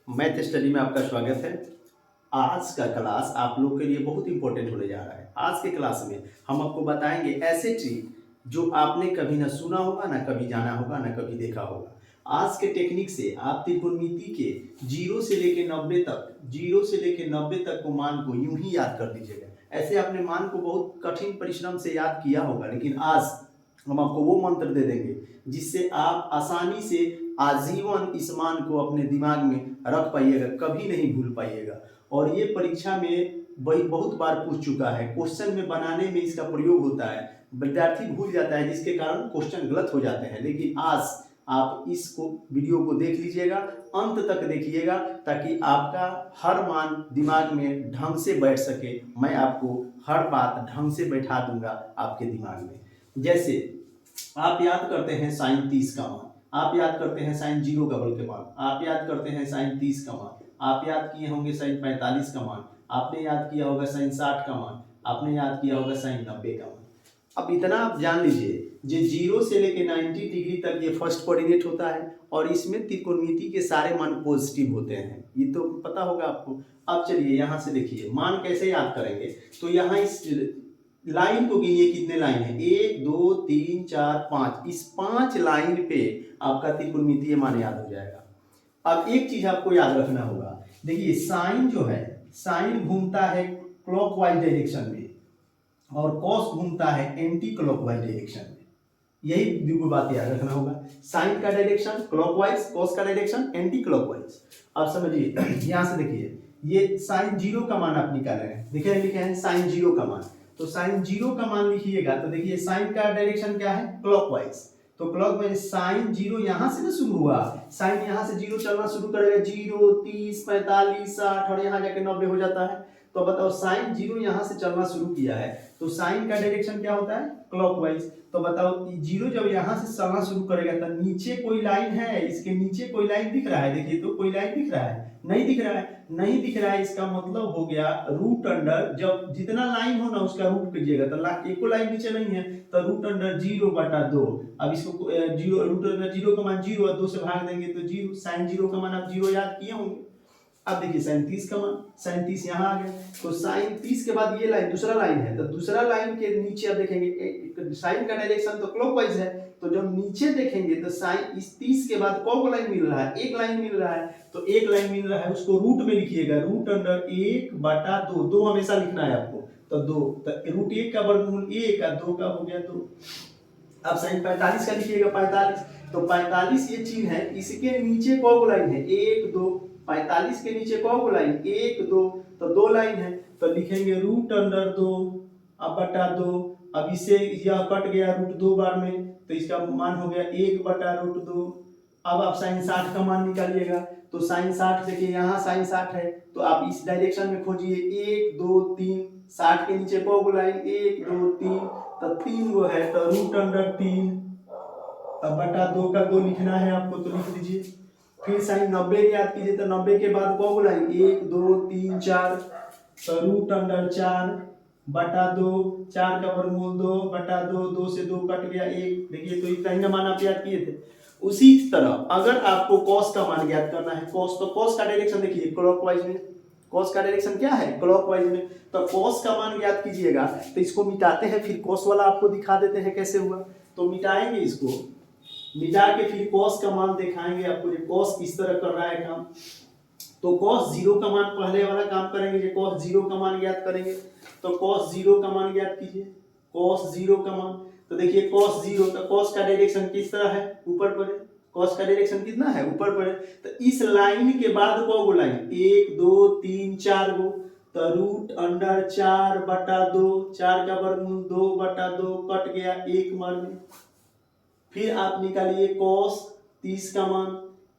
Math study में आपका स्वागत है। आज का क्लास आप लोग के लिए बहुत इंपॉर्टेंट होने जा रहा है। आज के क्लास में हम आपको बताएंगे ऐसे ट्रिक जो आपने कभी ना सुना होगा, ना कभी जाना होगा, ना कभी देखा होगा। आज के टेक्निक से आप त्रिकोणमिति के जीरो से लेके 90 तक को मान को यूं ही याद कर दीजिएगा। ऐसे आपने मान को बहुत कठिन परिश्रम से याद किया होगा, लेकिन आज हम आपको वो मंत्र दे देंगे जिससे आप आसानी से आजीवन इस मान को अपने दिमाग में रख पाइएगा, कभी नहीं भूल पाइएगा। और ये परीक्षा में बहुत बार पूछ चुका है, क्वेश्चन में बनाने में इसका प्रयोग होता है, विद्यार्थी भूल जाता है जिसके कारण क्वेश्चन गलत हो जाते हैं। लेकिन आज आप इसको वीडियो को देख लीजिएगा, अंत तक देखिएगा, ताकि आपका हर मान दिमाग में ढंग से बैठ सके। मैं आपको हर बात ढंग से बैठा दूंगा आपके दिमाग में। जैसे आप याद करते हैं साइन 30 का मान, आप याद करते हैं साइन 0 का बल के मान, आप याद करते हैं साइन 30 का मान, आप याद किए होंगे साइन 45 का मान, आपने याद किया होगा साइन 60 का मान, आपने याद किया होगा साइन 90 का मान। अब इतना आप जान लीजिए, ये 0 से लेके 90 डिग्री तक ये फर्स्ट कोऑर्डिनेट होता है और इसमें त्रिकोणमिति के सारे मान पॉजिटिव होते हैं, ये तो पता होगा आपको। अब चलिए यहाँ से देखिए मान कैसे याद करेंगे। तो यहाँ इस लाइन को गिनिए, कितने लाइन है, 1 2 3 4 5। इस 5 लाइन पे आपका त्रिकोणमितीय मान याद हो जाएगा। अब एक चीज आपको याद रखना होगा, देखिए साइन जो है, साइन घूमता है क्लॉकवाइज डायरेक्शन में और कॉस घूमता है एंटी क्लॉकवाइज डायरेक्शन में। यही दो बात याद रखना होगा, साइन का डायरेक्शन क्लॉकवाइज, कॉस का डायरेक्शन एंटी क्लॉकवाइज। अब समझिए यहां से देखिए, ये साइन 0 का मान आप निकाल रहे हैं, देखिए लिखे हैं साइन 0 का मान। तो साइन 0 का मान लिखिएगा तो देखिए साइन का डायरेक्शन क्या है, क्लॉकवाइज। तो क्लॉकवाइज साइन 0 यहां से ना शुरू हुआ, साइन यहां से 0 चलना शुरू करेगा, 0 30 45 60 और यहां जाके 90 हो जाता है। तो बताओ साइन 0 यहां से चलना शुरू किया है तो साइन का डायरेक्शन क्या होता है, क्लॉकवाइज। तो बताओ 0 जब यहां से चलना शुरू करेगा तो नीचे कोई लाइन है, इसके नीचे कोई लाइन दिख रहा है, देखिए तो कोई लाइन दिख रहा है, नहीं दिख रहा है, नहीं दिख रहा है। इसका मतलब हो गया रूट अंडर, जब जितना लाइन हो ना उसका रूट कीजिएगा तो एको लाइन नीचे नहीं है तो रूट अंडर 0/2। अब इसको 0 रूट अंडर 0 का मान 0 और 2 से भाग देंगे तो 0, साइन 0 का मान आप 0 याद किए होंगे। अब देखिए साइन 30 का मान, साइन 30 यहाँ आ गया तो साइन 30 के बाद ये लाइन दूसरा लाइन है, तो दूसरा लाइन के नीचे आप देखेंगे साइन का डायरेक्शन तो क्लॉकवाइज है, तो जब नीचे देखेंगे तो साइन इस 30 के बाद कौन लाइन मिल रहा है, एक लाइन मिल रहा है। तो एक लाइन मिल रहा है उसको रूट में लिखिएगा, रूट अंडर 1/2, 2 हमेशा लिखना है आपको। तो 2 तो रूट 1 का वर्गमूल 1 और 2 का हो गया 2। अब साइन 45 का लिखिएगा 45, तो 45 ये चीज है, इसके नीचे कौन लाइन है, 1 2। 45 के नीचे कौन लाइन, 1 2, तो 2 लाइन है तो लिखेंगे रूट अंडर 2 अब बटा 2। अब इसे यह कट गया रूट 2 बार में तो इसका मान हो गया 1/√2। अब आप साइन 60 का मान निकालिएगा, तो साइन 60 देखिए यहाँ साइन 60 है तो आप इस डायरेक्शन में खोजिए, 1 2 3। 60 के नीचे कौन लाइन, 1 2 3, तो 3 गो है तो रूट अंडर 3 अब बटा 2 का 2 लिखना है आपको तो लिख दीजिए। फिर साइन 90 याद कीजिए तो 90 के बाद कौन लाइन, 1 2 3 4, तो रूट अंडर 4/2, 4 का वर्गमूल 2/2, 2 से 2 कट गया 1। देखिए तो इतना ही मान आप याद किए थे। उसी तरह अगर आपको कॉस का मान याद करना है, कॉस, तो कॉस का डायरेक्शन देखिए क्लॉकवाइज में, कॉस का डायरेक्शन क्या है, क्लॉकवाइज में। तो कॉस का मान याद कीजिएगा, तो इसको मिटाते हैं फिर कॉस वाला आपको दिखा देते हैं कैसे हुआ। तो मिटाएंगे इसको, मिटा के फिर कॉस का मान दिखाएंगे आपको, ये कॉस किस तरह कर रहा है काम। तो कॉस 0 का मान पहले वाला काम करेंगे, जो कॉस 0 का मान ज्ञात करेंगे। तो कॉस 0 का मान ज्ञात कीजिए, कॉस 0 का मान। तो देखिए कॉस 0, तो कॉस का डायरेक्शन किस तरह है, ऊपर पर है, कॉस का डायरेक्शन कितना है, ऊपर पर है। तो इस लाइन के बाद कौ गो लाइन, 1 2 3 4 गो, तो रूट अंडर 4/2, 4 का वर्गमूल 2/2 कट गया 1 मान में। फिर आप निकालिए कॉस 30 का मान,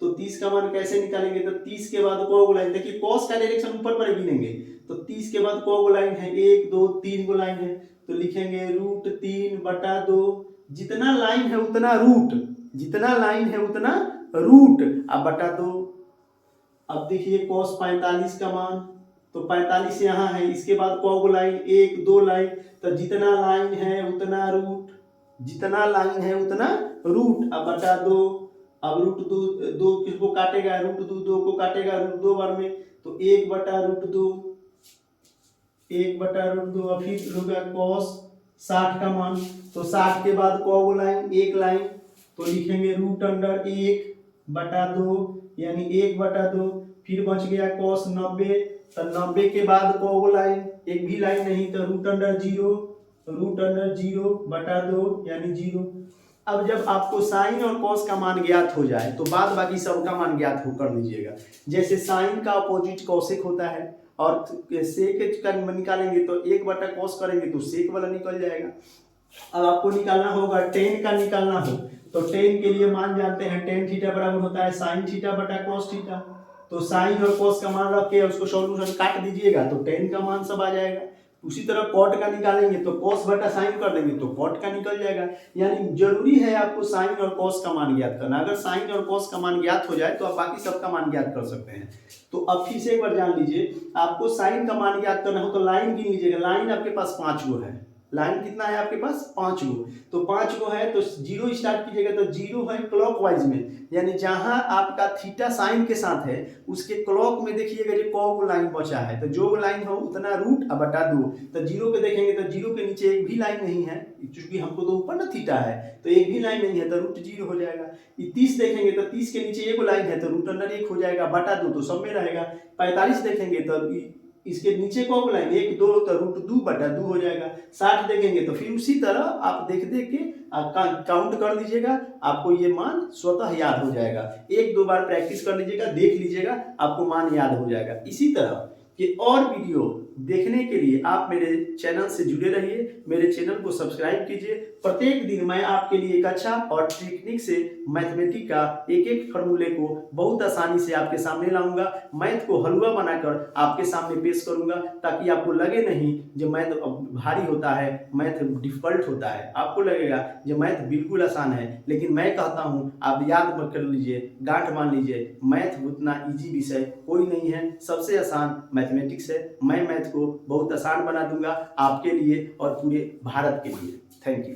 तो 30 का मान कैसे निकालेंगे, तो 30 के बाद कौ लाइन, देखिए कॉस का डायरेक्शन ऊपर पर गिनेंगे, तो 30 के बाद कौ लाइन है, 1 2 3 गो लाइन है, तो लिखेंगे रूट 3/2। जितना लाइन है उतना रूट, जितना लाइन है उतना रूट अब बटा 2। अब देखिए कॉस 45 का मान, तो 45 यहाँ है, इसके बाद कौ लाइन, 1 2 लाइन, तो जितना लाइन है उतना रूट, जितना लाइन है उतना रूट अब बटा 2। अब रूट दो किसको काटेगा, रूट दो को काटेगा रूट 2 बार में, तो 1/√2, 1/√2। और फिर होगा cos 60 का मान, तो 60 के बाद को लाइन, एक लाइन, तो लिखेंगे √1/2 यानी 1/2। फिर बच गया cos 90, तो 90 के बाद को लाइन, एक भी लाइन नहीं, तो √0/2 यानी 0। अब जब आपको साइन और कॉस का मान ज्ञात हो जाए तो बाद बाकी सबका मान ज्ञात हो कर लीजिएगा। जैसे साइन का अपोजिट कॉसेक होता है, और सेक का निकालेंगे तो 1/cos करेंगे तो सेक वाला निकल जाएगा। अब आपको निकालना होगा टेन का, निकालना हो तो टेन के लिए मान जानते हैं, टेन थीटा बराबर होता है साइन थीटा बटा कॉस थीटा। तो साइन और कॉस का मान रख के उसको सॉल्यूशन काट दीजिएगा तो टेन का मान सब आ जाएगा। उसी तरह कॉट का निकालेंगे तो कॉस बटा साइन कर देंगे तो कॉट का निकल जाएगा। यानी जरूरी है आपको साइन और कॉस का मान ज्ञात करना। अगर साइन और कॉस का मान ज्ञात हो जाए तो आप बाकी सबका मान ज्ञात कर सकते हैं। तो अब फिर से एक बार जान लीजिए, आपको साइन का मान ज्ञात करना हो तो लाइन गिन लीजिएगा। लाइन आपके पास 5 गो है, लाइन कितना है आपके पास 5 गो, तो 5 गो है तो 0 स्टार्ट कीजिएगा, तो 0 है क्लॉकवाइज में, यानी जहां आपका थीटा साइन के साथ है उसके क्लॉक में देखिएगा जो कौ लाइन बचा है, तो जो लाइन हो उतना √2। तो 0 पे देखेंगे तो 0 के नीचे एक भी लाइन नहीं है, क्योंकि हमको तो ऊपर ना थीटा है तो एक भी लाइन नहीं है, तो √0 हो जाएगा। 30 देखेंगे तो 30 के नीचे एक लाइन है तो √1 हो जाएगा, बटा 2 तो सब में रहेगा। 45 देखेंगे तो इसके नीचे कौन लाइन 1 2 तो √2/2 हो जाएगा। 60 देखेंगे तो फिर उसी तरह आप देख के काउंट कर दीजिएगा, आपको ये मान स्वतः याद हो जाएगा। 1-2 बार प्रैक्टिस कर लीजिएगा, देख लीजिएगा, आपको मान याद हो जाएगा। इसी तरह के और वीडियो देखने के लिए आप मेरे चैनल से जुड़े रहिए, मेरे चैनल को सब्सक्राइब कीजिए। प्रत्येक दिन मैं आपके लिए एक अच्छा और टेक्निक से मैथमेटिक्स का एक फॉर्मूले को बहुत आसानी से आपके सामने लाऊंगा। मैथ को हलवा बनाकर आपके सामने पेश करूंगा, ताकि आपको लगे नहीं जो मैथ भारी होता है, मैथ डिफिकल्ट होता है। आपको लगेगा जो मैथ बिल्कुल आसान है, लेकिन मैं कहता हूं आप याद मत कर लीजिए, गांठ मान लीजिए, मैथ उतना इजी विषय कोई नहीं है, सबसे आसान मैथमेटिक्स है। मैं मैथ को बहुत आसान बना दूंगा आपके लिए और पूरे भारत के लिए। Thank you.